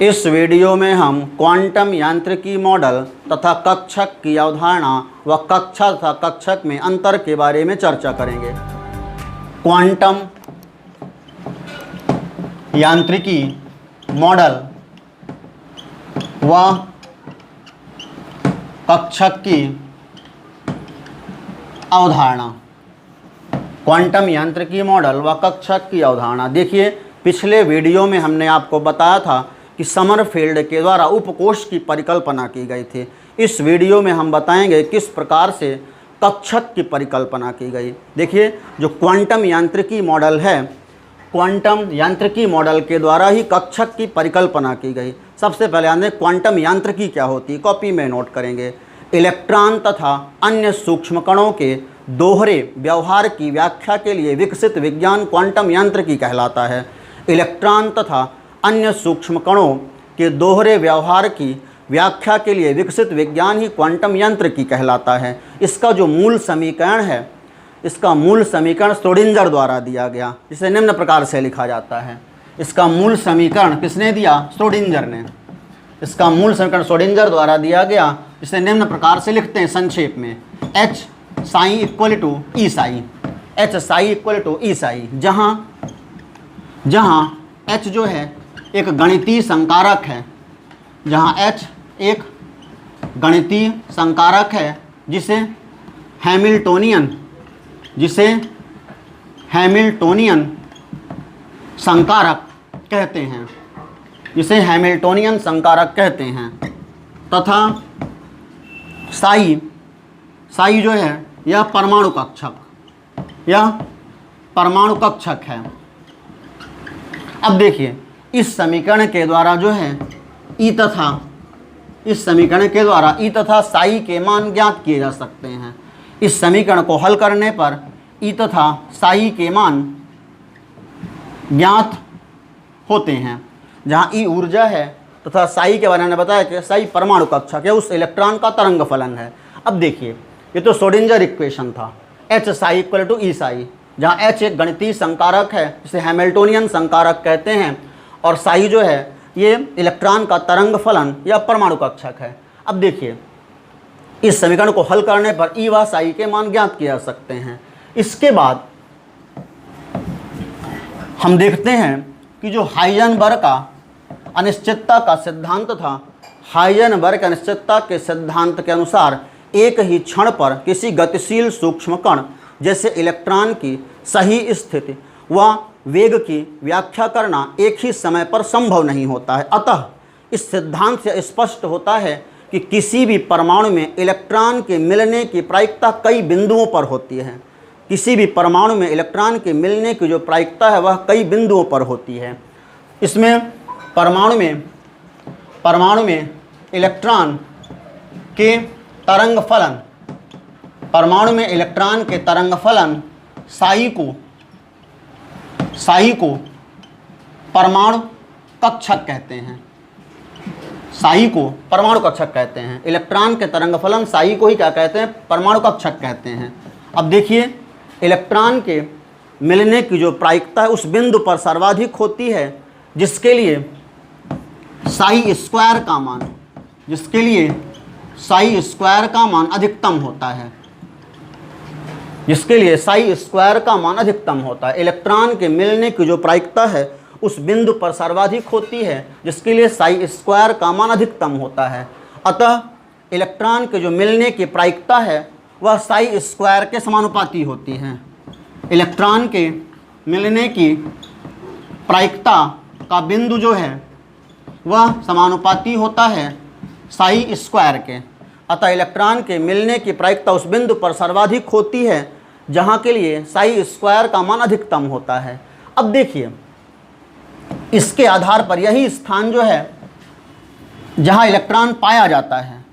इस वीडियो में हम क्वांटम यांत्रिकी मॉडल तथा कक्षक की अवधारणा व कक्षा तथा कक्षक में अंतर के बारे में चर्चा करेंगे। क्वांटम यांत्रिकी मॉडल व कक्षक की अवधारणा। क्वांटम यांत्रिकी मॉडल व कक्षक की अवधारणा। देखिए, पिछले वीडियो में हमने आपको बताया था कि समरफील्ड के द्वारा उपकोष की परिकल्पना की गई थी। इस वीडियो में हम बताएंगे किस प्रकार से कक्षक की परिकल्पना की गई। देखिए, जो क्वांटम यांत्रिकी मॉडल है, क्वांटम यांत्रिकी मॉडल के द्वारा ही कक्षक की परिकल्पना की गई। सबसे पहले हमने क्वांटम यांत्रिकी क्या होती है कॉपी में नोट करेंगे। इलेक्ट्रॉन तथा अन्य सूक्ष्म कणों के दोहरे व्यवहार की व्याख्या के लिए विकसित विज्ञान क्वांटम यांत्रिकी कहलाता है। इलेक्ट्रॉन तथा अन्य सूक्ष्म कणों के दोहरे व्यवहार की व्याख्या के लिए विकसित विज्ञान ही क्वांटम यांत्रिकी कहलाता है। इसका जो मूल समीकरण है, इसका मूल समीकरण श्रोडिंगर द्वारा दिया गया, जिसे निम्न प्रकार से लिखा जाता है। इसका मूल समीकरण किसने दिया? श्रोडिंगर ने। इसका मूल समीकरण श्रोडिंगर द्वारा दिया गया, जिसे निम्न प्रकार से लिखते हैं संक्षेप में H psi equal to E psi. H psi equal to E psi, जहाँ H जो है एक गणितीय संकारक है, जहाँ H एक गणितीय संकारक है जिसे हैमिल्टोनियन संकारक कहते हैं, जिसे हैमिल्टोनियन संकारक कहते हैं। तथा साई जो है यह परमाणु कक्षक है। अब देखिए, इस समीकरण के द्वारा जो है ई तथा साई के मान ज्ञात किए जा सकते हैं। इस समीकरण को हल करने पर ई तथा साई के मान ज्ञात होते हैं। जहाँ ई ऊर्जा है तथा साई के बारे में बताया कि साई परमाणु कक्षक है, उस इलेक्ट्रॉन का तरंग फलन है। अब देखिए, ये तो श्रोडिंगर इक्वेशन था, H psi equal to E psi, जहाँ H एक गणितीय संकारक है जिसे हैमिल्टोनियन संकारक कहते हैं, और साई जो है ये इलेक्ट्रॉन का तरंग फलन या परमाणु कक्षक है। अब देखिए, इस समीकरण को हल करने पर ई व साई के मान ज्ञात किए जा सकते हैं। इसके बाद हम देखते हैं कि जो हाइजेनबर्ग का अनिश्चितता का सिद्धांत था, हाइजेनबर्ग अनिश्चितता के सिद्धांत के अनुसार एक ही क्षण पर किसी गतिशील सूक्ष्म कण जैसे इलेक्ट्रॉन की सही स्थिति व वेग की व्याख्या करना एक ही समय पर संभव नहीं होता है। अतः इस सिद्धांत से स्पष्ट होता है कि किसी भी परमाणु में इलेक्ट्रॉन के मिलने की प्रायिकता कई बिंदुओं पर होती है। किसी भी परमाणु में इलेक्ट्रॉन के मिलने की जो प्रायिकता है वह कई बिंदुओं पर होती है। इसमें परमाणु में इलेक्ट्रॉन के तरंग फलन, परमाणु में इलेक्ट्रॉन के तरंग फलन साई को परमाणु कक्षक कहते हैं। साई को परमाणु कक्षक कहते हैं। इलेक्ट्रॉन के तरंग फलन साई को ही क्या कहते हैं? परमाणु कक्षक कहते हैं। अब देखिए, इलेक्ट्रॉन के मिलने की जो प्रायिकता है उस बिंदु पर सर्वाधिक होती है, जिसके लिए साई स्क्वायर का मान अधिकतम होता है। इलेक्ट्रॉन के मिलने की जो प्रायिकता है उस बिंदु पर सर्वाधिक होती है, जिसके लिए साई स्क्वायर का मान अधिकतम होता है। अतः इलेक्ट्रॉन के जो मिलने की प्रायिकता है वह साई स्क्वायर के समानुपाती होती है। इलेक्ट्रॉन के मिलने की प्रायिकता का बिंदु जो है वह समानुपाती होता है साई स्क्वायर के। अतः इलेक्ट्रॉन के मिलने की प्रायिकता उस बिंदु पर सर्वाधिक होती है जहाँ के लिए साई स्क्वायर का मान अधिकतम होता है। अब देखिए, इसके आधार पर यही स्थान जो है जहाँ इलेक्ट्रॉन पाया जाता है,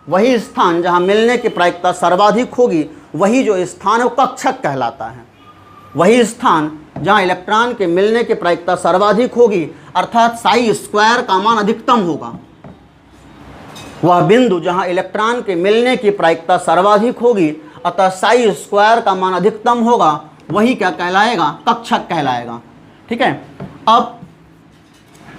वही स्थान जहाँ मिलने की प्रायिकता सर्वाधिक होगी, वही जो स्थान है वो कक्षक कहलाता है। वही स्थान जहाँ इलेक्ट्रॉन के मिलने की प्रायिकता सर्वाधिक होगी, अर्थात साई स्क्वायर का मान अधिकतम होगा, वह बिंदु जहाँ इलेक्ट्रॉन के मिलने की प्रायिकता सर्वाधिक होगी, अतः साई स्क्वायर का मान अधिकतम होगा, वही क्या कहलाएगा? कक्षक कहलाएगा। ठीक है। अब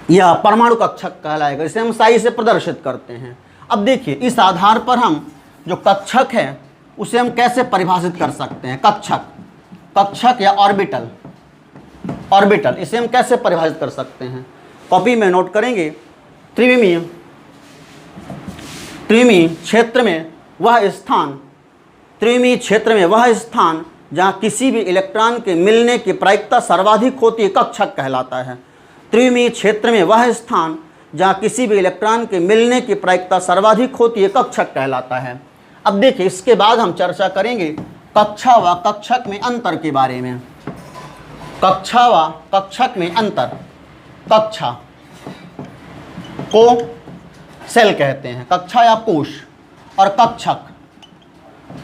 यह परमाणु कक्षक कहलाएगा, इसे हम साई से प्रदर्शित करते हैं। अब देखिए इस आधार पर हम जो कक्षक है उसे हम कैसे परिभाषित कर सकते हैं। कक्षक या ऑर्बिटल इसे हम कैसे परिभाषित कर सकते हैं। कॉपी में नोट करेंगे, त्रिविमीय क्षेत्र में वह स्थान जहाँ किसी भी इलेक्ट्रॉन के मिलने की प्रायिकता सर्वाधिक होती है कक्षक कहलाता है। त्रिविमीय क्षेत्र में वह स्थान जहाँ किसी भी इलेक्ट्रॉन के मिलने की प्रायिकता सर्वाधिक होती है कक्षक कहलाता है। अब देखिए इसके बाद हम चर्चा करेंगे कक्षा व कक्षक में अंतर के बारे में। कक्षा व कक्षक में अंतर। कक्षा को सेल कहते हैं, कक्षा या कोश, और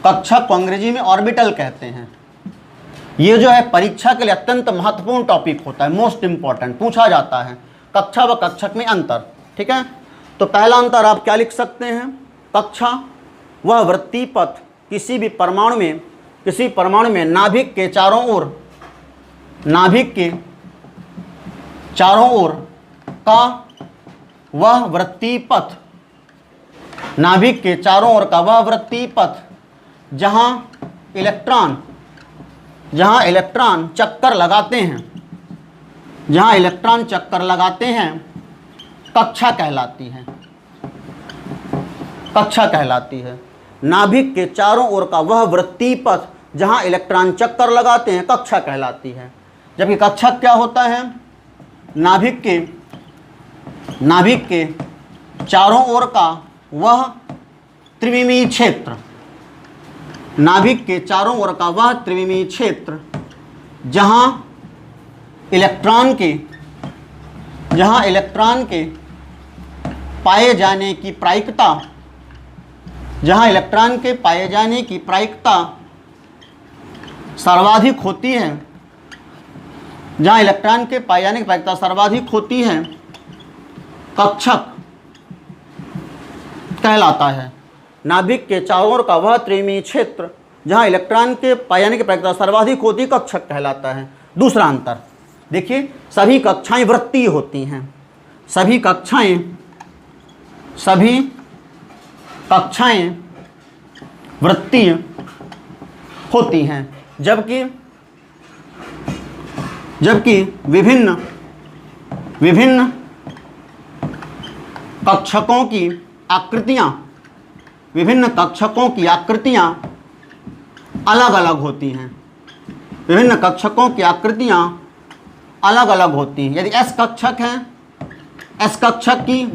कक्षक को अंग्रेजी में ऑर्बिटल कहते हैं। ये जो है परीक्षा के लिए अत्यंत महत्वपूर्ण टॉपिक होता है, मोस्ट इंपॉर्टेंट, पूछा जाता है कक्षा व कक्षक में अंतर। ठीक है, तो पहला अंतर आप क्या लिख सकते हैं। कक्षा वह वृत्तीय पथ किसी परमाणु में नाभिक के चारों ओर का वह वृत्तीय पथ, नाभिक के चारों ओर का वह वृत्तीय पथ जहां इलेक्ट्रॉन चक्कर लगाते हैं, कक्षा कहलाती है। नाभिक के चारों ओर का वह वृत्तीय पथ जहां इलेक्ट्रॉन चक्कर लगाते हैं कक्षा कहलाती है। जबकि कक्षक क्या होता है, नाभिक के चारों ओर का वह त्रिविमीय क्षेत्र, नाभिक के चारों ओर का वह त्रिविमीय क्षेत्र जहां इलेक्ट्रॉन के पाए जाने की प्रायिकता सर्वाधिक होती है, कक्षक कहलाता है। नाभिक के चारों ओर का वह त्रिविमीय क्षेत्र जहां इलेक्ट्रॉन के पाए जाने की प्रायिकता सर्वाधिक होती है कक्षक कहलाता है। दूसरा अंतर देखिए, सभी कक्षाएं वृत्तीय होती हैं, सभी कक्षाएं वृत्तीय होती हैं, जबकि विभिन्न कक्षकों की आकृतियां अलग अलग होती हैं। विभिन्न कक्षकों की आकृतियां अलग अलग होती हैं। यदि एस कक्षक है, एस कक्षक की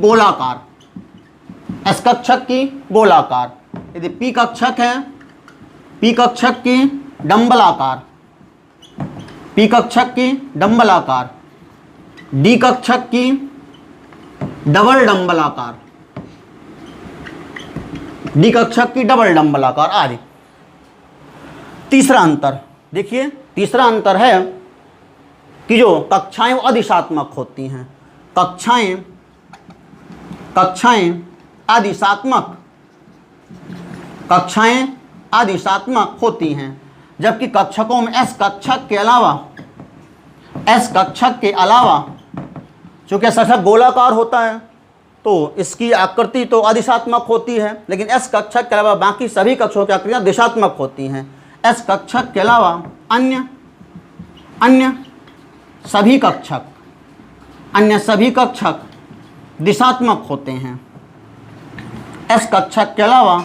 गोलाकार, यदि पी कक्षक है, पी कक्षक की डंबलाकार, डी कक्षक की डबल डंबलाकार, आदि। तीसरा अंतर देखिए, तीसरा अंतर है कि जो कक्षाएं वो अदिशात्मक होती हैं। कक्षाएं आदिशात्मक होती हैं, जबकि कक्षकों में एस कक्षक के अलावा चूँकि कक्षक गोलाकार होता है तो इसकी आकृति तो अदिशात्मक होती है, लेकिन एस कक्षक के अलावा बाकी सभी कक्षकों की आकृतियाँ दिशात्मक होती हैं। एस कक्षक के अलावा अन्य सभी कक्षक दिशात्मक होते हैं। एस कक्षक के अलावा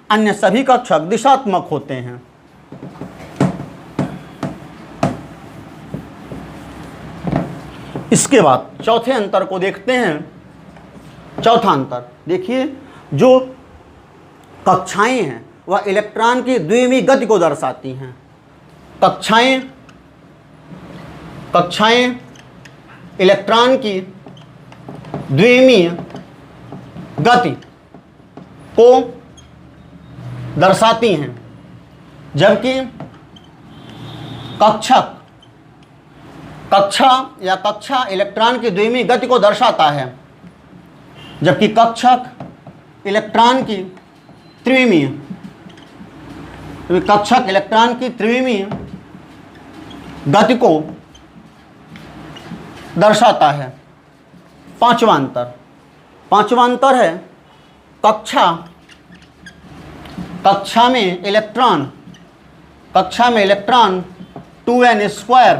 अन्य सभी कक्षक दिशात्मक होते हैं। इसके बाद चौथे अंतर को देखते हैं। चौथा अंतर देखिए, जो कक्षाएं हैं वह इलेक्ट्रॉन की द्विमीय गति को दर्शाती हैं। कक्षाएं इलेक्ट्रॉन की द्विमीय गति को दर्शाती हैं, जबकि कक्षा इलेक्ट्रॉन की द्विमीय गति को दर्शाता है, जबकि कक्षक इलेक्ट्रॉन की त्रिविमीय गति को दर्शाता है। पांचवा अंतर है कक्षा में इलेक्ट्रॉन 2n स्क्वायर,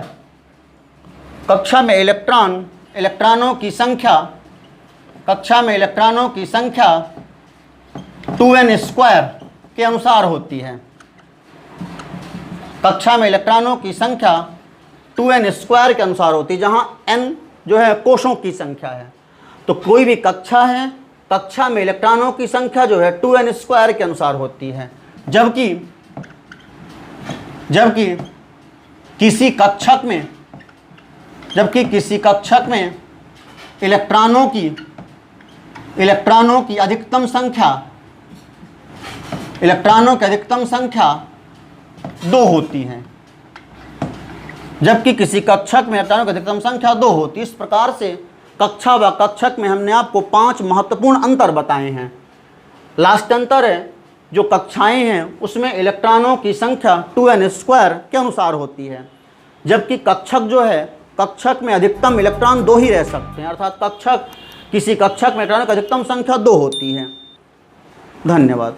कक्षा में इलेक्ट्रॉनों की संख्या 2n स्क्वायर के अनुसार होती है। कक्षा में इलेक्ट्रॉनों की संख्या 2n स्क्वायर के अनुसार होती है, जहां n जो है कोशों की संख्या है। तो कोई भी कक्षा है, कक्षा में इलेक्ट्रॉनों की संख्या जो है 2n स्क्वायर के अनुसार होती है, जबकि किसी कक्षक में इलेक्ट्रॉनों की अधिकतम संख्या 2 होती है, जबकि किसी कक्षक में इलेक्ट्रॉनों की अधिकतम संख्या 2 होती है। इस प्रकार से कक्षा व कक्षक में हमने आपको 5 महत्वपूर्ण अंतर बताए हैं। लास्ट अंतर है, जो कक्षाएं हैं उसमें इलेक्ट्रॉनों की संख्या 2n स्क्वायर के अनुसार होती है, जबकि कक्षक में अधिकतम इलेक्ट्रॉन 2 ही रह सकते हैं, अर्थात किसी कक्षक में इलेक्ट्रॉनों की अधिकतम संख्या 2 होती है। धन्यवाद।